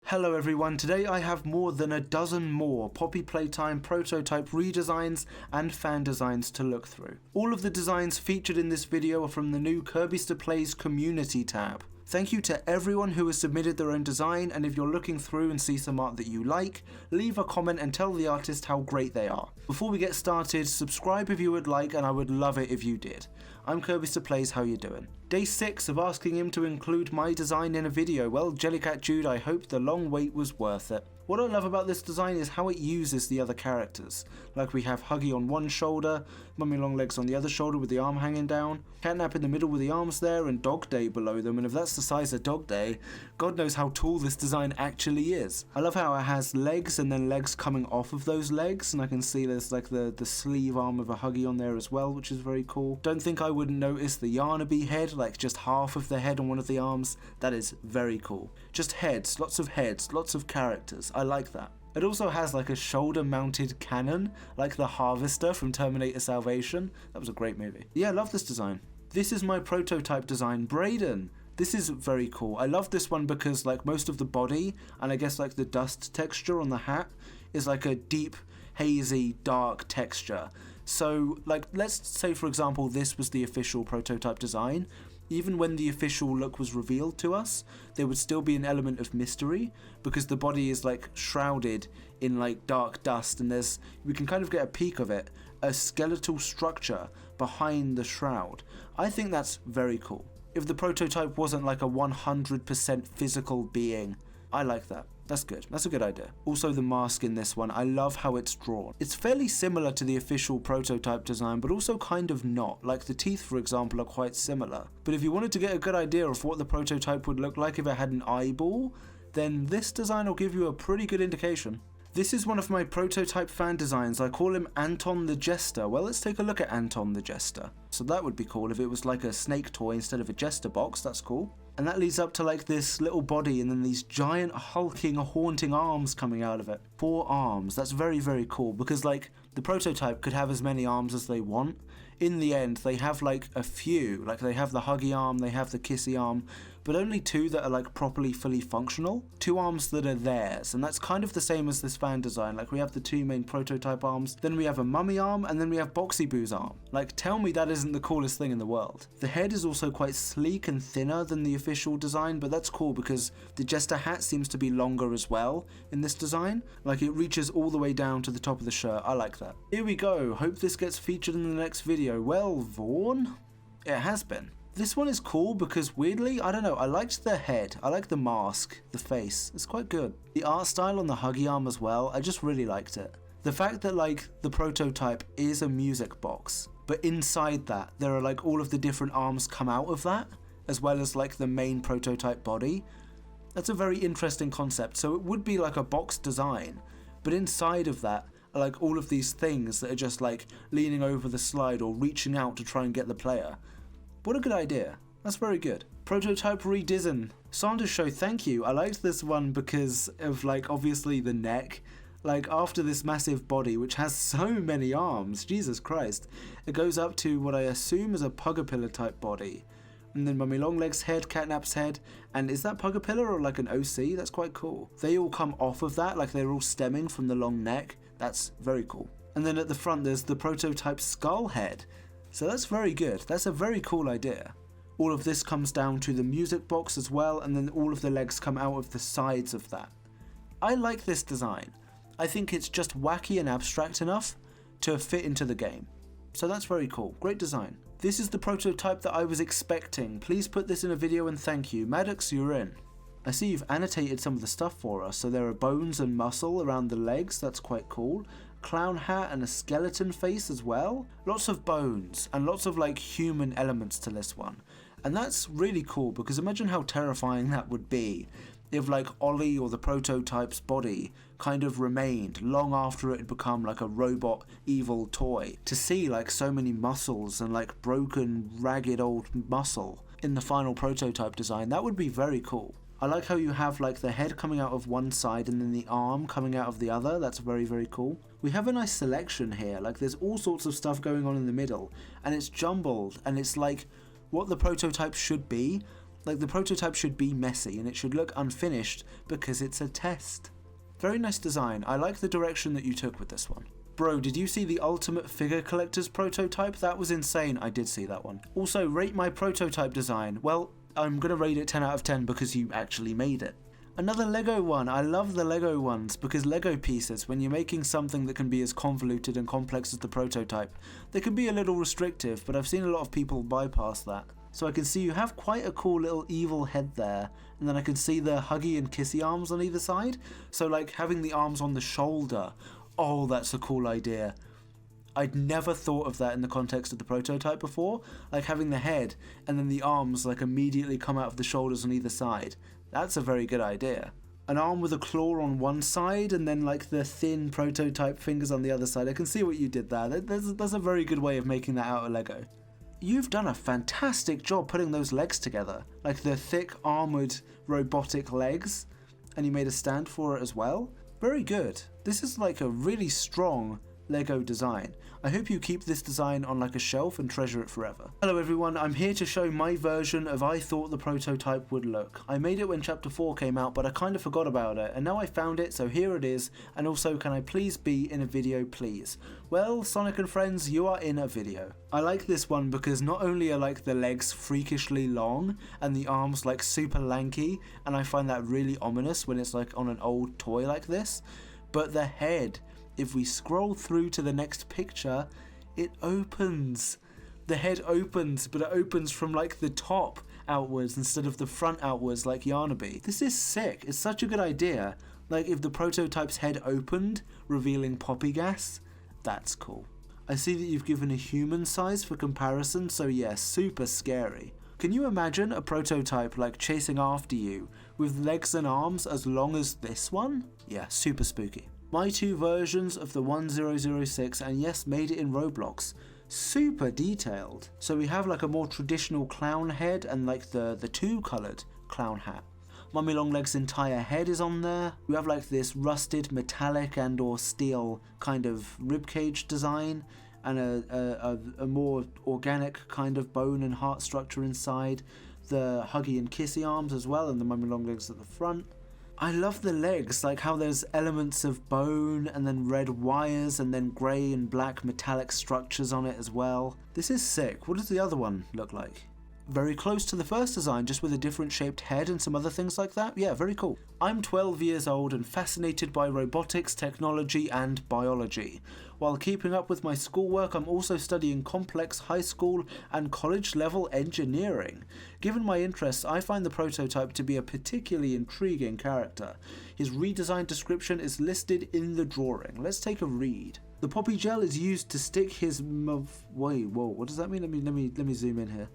Hello everyone, today I have more than a dozen more Poppy Playtime prototype redesigns and fan designs to look through. All of the designs featured in this video are from the new Kirbyster Plays Community tab. Thank you to everyone who has submitted their own design, and if you're looking through and see some art that you like, leave a comment and tell the artist how great they are. Before we get started, subscribe if you would like, and I would love it if you did. I'm Kirbyster Plays, how you doing? Day 6 of asking him to include my design in a video. Well, Cat Jude, I hope the long wait was worth it. What I love about this design is how it uses the other characters. Like we have Huggy on one shoulder, Mummy Longlegs on the other shoulder with the arm hanging down, Catnap in the middle with the arms there, and Dog Day below them, and if that's the size of Dog Day, God knows how tall this design actually is. I love how it has legs and then legs coming off of those legs, and I can see there's like the sleeve arm of a Huggy on there as well, which is very cool. Don't think I wouldn't notice the Yarnaby head, like just half of the head on one of the arms. That is very cool. Just heads, lots of characters. I like that. It also has like a shoulder mounted cannon, like the Harvester from Terminator Salvation. That was a great movie. Yeah, I love this design. This is my prototype design, Braden. This is very cool. I love this one because like most of the body, and I guess like the dust texture on the hat, is like a deep, hazy, dark texture. So like, let's say for example this was the official prototype design. Even when the official look was revealed to us, there would still be an element of mystery because the body is like shrouded in like dark dust, and we can kind of get a peek of it, a skeletal structure behind the shroud. I think that's very cool. If the prototype wasn't like a 100% physical being, I like that. That's good. That's a good idea. Also the mask in this one, I love how it's drawn. It's fairly similar to the official prototype design, but also kind of not. Like the teeth, for example, are quite similar. But if you wanted to get a good idea of what the prototype would look like if it had an eyeball, then this design will give you a pretty good indication. This is one of my prototype fan designs. I call him Anton the Jester. Well, let's take a look at Anton the Jester. So that would be cool if it was like a snake toy instead of a jester box. That's cool. And that leads up to like this little body and then these giant hulking haunting arms coming out of it. 4 arms. That's very, very cool because like the prototype could have as many arms as they want. In the end, they have like a few. Like they have the huggy arm, they have the kissy arm, but only 2 that are like properly fully functional. 2 arms that are theirs, and that's kind of the same as this fan design. Like we have the 2 main prototype arms, then we have a mummy arm, and then we have Boxy Boo's arm. Like tell me that isn't the coolest thing in the world. The head is also quite sleek and thinner than the official design, but that's cool because the jester hat seems to be longer as well in this design. Like it reaches all the way down to the top of the shirt. I like that. Here we go. Hope this gets featured in the next video. Well, Vaughn? It has been. This one is cool because weirdly, I don't know, I liked the head, I like the mask, the face, it's quite good. The art style on the huggy arm as well, I just really liked it. The fact that like the prototype is a music box, but inside that there are like all of the different arms come out of that, as well as like the main prototype body. That's a very interesting concept. So it would be like a box design, but inside of that are like all of these things that are just like leaning over the slide or reaching out to try and get the player. What a good idea. That's very good. Prototype Redesign. Sanders Show, thank you. I liked this one because of like obviously the neck. Like after this massive body which has so many arms, Jesus Christ, it goes up to what I assume is a Pugapilla type body. And then Mummy Longlegs head, Catnap's head, and is that Pugapilla or like an OC? That's quite cool. They all come off of that, like they're all stemming from the long neck. That's very cool. And then at the front there's the prototype skull head. So that's very good. That's a very cool idea. All of this comes down to the music box as well, and then all of the legs come out of the sides of that. I like this design. I think it's just wacky and abstract enough to fit into the game. So that's very cool. Great design. This is the prototype that I was expecting. Please put this in a video and thank you. Maddox, you're in. I see you've annotated some of the stuff for us. So there are bones and muscle around the legs. That's quite cool. Clown hat and a skeleton face as well. Lots of bones and lots of like human elements to this one. And that's really cool because imagine how terrifying that would be if like Ollie or the prototype's body kind of remained long after it had become like a robot evil toy. To see like so many muscles and like broken ragged old muscle in the final prototype design, that would be very cool. I like how you have like the head coming out of one side and then the arm coming out of the other. That's very, very cool. We have a nice selection here. Like there's all sorts of stuff going on in the middle and it's jumbled and it's like what the prototype should be. Like, the prototype should be messy and it should look unfinished because it's a test. Very nice design. I like the direction that you took with this one. Bro, did you see the Ultimate Figure Collector's prototype? That was insane. I did see that one. Also, rate my prototype design. Well, I'm gonna rate it 10 out of 10 because you actually made it. Another Lego one. I love the Lego ones because Lego pieces, when you're making something that can be as convoluted and complex as the prototype, they can be a little restrictive, but I've seen a lot of people bypass that. So I can see you have quite a cool little evil head there, and then I can see the huggy and kissy arms on either side. So like having the arms on the shoulder, oh, that's a cool idea. I'd never thought of that in the context of the prototype before, like having the head and then the arms like immediately come out of the shoulders on either side. That's a very good idea. An arm with a claw on one side and then like the thin prototype fingers on the other side. I can see what you did there. That's a very good way of making that out of Lego. You've done a fantastic job putting those legs together, like the thick armoured robotic legs, and you made a stand for it as well. Very good. This is like a really strong Lego design. I hope you keep this design on like a shelf and treasure it forever. Hello everyone, I'm here to show my version of I thought the prototype would look. I made it when chapter 4 came out, but I kind of forgot about it, and now I found it, so here it is. And also, can I please be in a video, please? Well, Sonic and friends, you are in a video. I like this one because not only are like the legs freakishly long and the arms like super lanky, and I find that really ominous when it's like on an old toy like this, but the head, if we scroll through to the next picture, it opens. The head opens, but it opens from like the top outwards instead of the front outwards like Yarnaby. This is sick. It's such a good idea. Like if the prototype's head opened, revealing poppy gas, that's cool. I see that you've given a human size for comparison, so yeah, super scary. Can you imagine a prototype like chasing after you with legs and arms as long as this one? Yeah, super spooky. My two versions of the 1006, and yes, made it in Roblox. Super detailed. So we have like a more traditional clown head and like the two-coloured clown hat. Mummy Longlegs' entire head is on there. We have like this rusted metallic and or steel kind of ribcage design, and a more organic kind of bone and heart structure inside. The huggy and kissy arms as well, and the Mummy Longlegs at the front. I love the legs, like how there's elements of bone and then red wires and then grey and black metallic structures on it as well. This is sick. What does the other one look like? Very close to the first design, just with a different shaped head and some other things like that. Yeah, very cool. I'm 12 years old and fascinated by robotics, technology and biology. While keeping up with my schoolwork, I'm also studying complex high school and college level engineering. Given my interests, I find the prototype to be a particularly intriguing character. His redesigned description is listed in the drawing. Let's take a read. The poppy gel is used to stick his wait, whoa, what does that mean? Let me zoom in here.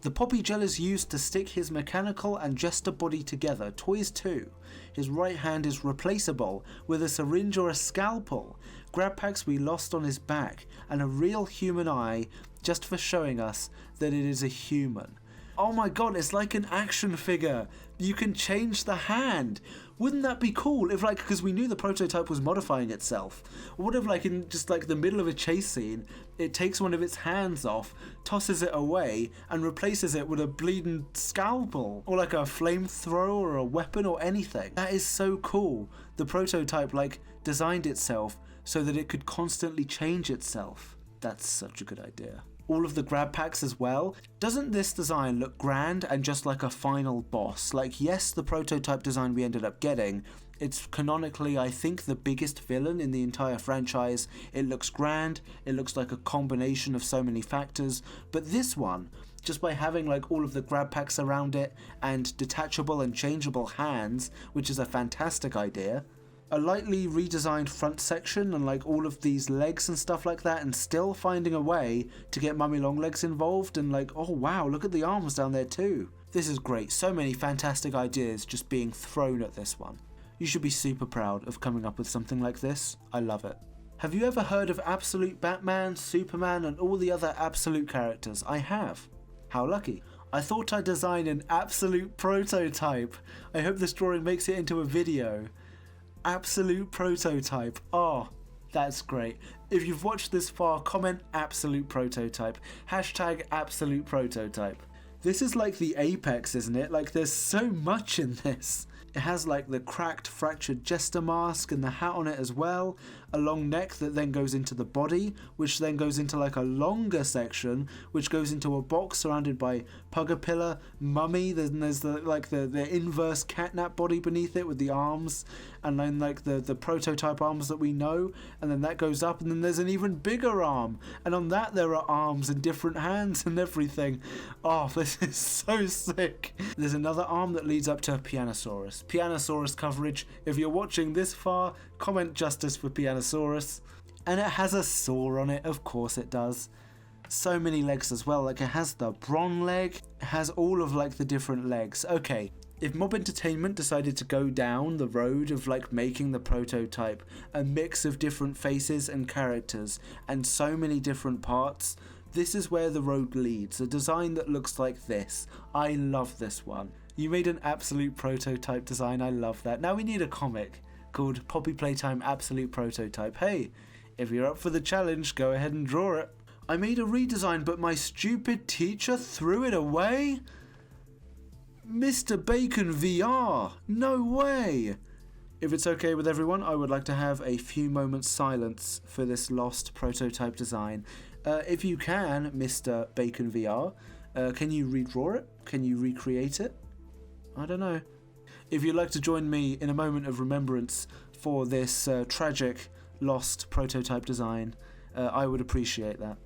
The poppy gel is used to stick his mechanical and jester body together, toys too. His right hand is replaceable with a syringe or a scalpel, grab packs we lost on his back, and a real human eye just for showing us that it is a human. Oh my god, it's like an action figure. You can change the hand. Wouldn't that be cool if like, because we knew the prototype was modifying itself. What if like in just like the middle of a chase scene, it takes one of its hands off, tosses it away, and replaces it with a bleeding scalpel, or like a flamethrower or a weapon or anything. That is so cool. The prototype like designed itself so that it could constantly change itself. That's such a good idea. All of the grab packs as well. Doesn't this design look grand and just like a final boss? Like, yes, the prototype design we ended up getting, it's canonically, I think, the biggest villain in the entire franchise. It looks grand, it looks like a combination of so many factors, but this one, just by having like all of the grab packs around it and detachable and changeable hands, which is a fantastic idea, a lightly redesigned front section and like all of these legs and stuff like that, and still finding a way to get Mummy Longlegs involved, and like, oh wow, look at the arms down there too. This is great. So many fantastic ideas just being thrown at this one. You should be super proud of coming up with something like this. I love it. Have you ever heard of Absolute Batman, Superman and all the other Absolute characters? I have. How lucky. I thought I'd design an Absolute prototype. I hope this drawing makes it into a video. Absolute prototype. Oh, that's great. If you've watched this far, comment absolute prototype. Hashtag absolute prototype. This is like the apex, isn't it? Like, there's so much in this. It has like the cracked, fractured jester mask and the hat on it as well. A long neck that then goes into the body, which then goes into like a longer section, which goes into a box surrounded by Pugapilla, Mummy. Then there's the inverse catnap body beneath it with the arms, and then like the prototype arms that we know. And then that goes up, and then there's an even bigger arm. And on that there are arms and different hands and everything. Oh, this is so sick. There's another arm that leads up to Pianosaurus. Pianosaurus coverage. If you're watching this far, comment justice for Pianosaurus. And it has a saw on it, of course it does. So many legs as well, like it has the bron leg, it has all of like the different legs. Okay, if Mob Entertainment decided to go down the road of like making the prototype a mix of different faces and characters and so many different parts, this is where the road leads. A design that looks like this. I love this one. You made an absolute prototype design, I love that. Now we need a comic called Poppy Playtime Absolute Prototype. Hey, if you're up for the challenge, go ahead and draw it. I made a redesign, but my stupid teacher threw it away? Mr. Bacon VR, no way! If it's okay with everyone, I would like to have a few moments silence for this lost prototype design. If you can, Mr. Bacon VR, can you redraw it? Can you recreate it? I don't know. If you'd like to join me in a moment of remembrance for this tragic lost prototype design, I would appreciate that.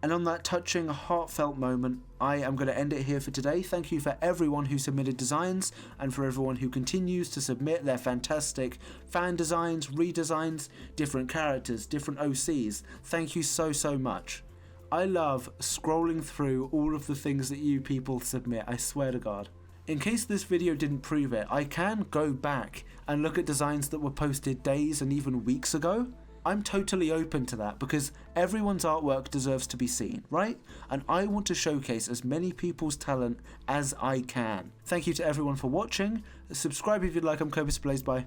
And on that touching, heartfelt moment, I am going to end it here for today. Thank you for everyone who submitted designs, and for everyone who continues to submit their fantastic fan designs, redesigns, different characters, different OCs. Thank you so, so much. I love scrolling through all of the things that you people submit, I swear to God. In case this video didn't prove it, I can go back and look at designs that were posted days and even weeks ago. I'm totally open to that because everyone's artwork deserves to be seen, right? And I want to showcase as many people's talent as I can. Thank you to everyone for watching. Subscribe if you'd like. I'm Kirbyster Plays. Bye.